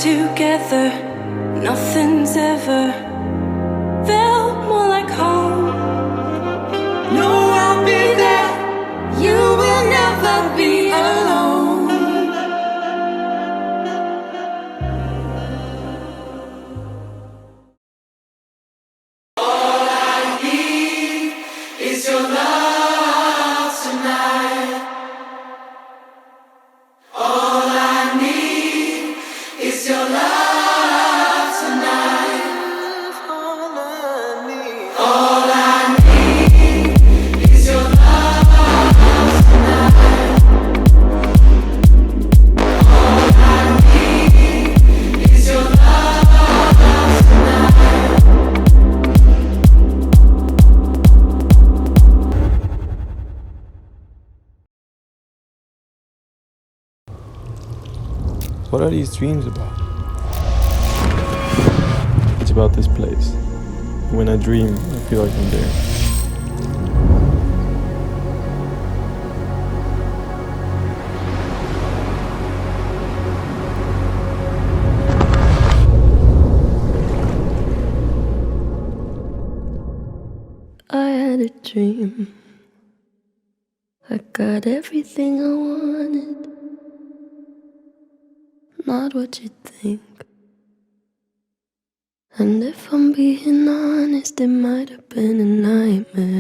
together, nothing's ever felt more like home. No, I'll be there, you will never be alone. All I need is your love tonight. All I need is your love tonight. All I need is your love tonight. All I need is your love tonight. What are these dreams about? It's about this place. When I dream, I feel like I'm there. I had a dream. I got everything I wanted. Not what you think. And if I'm being honest, it might have been a nightmare.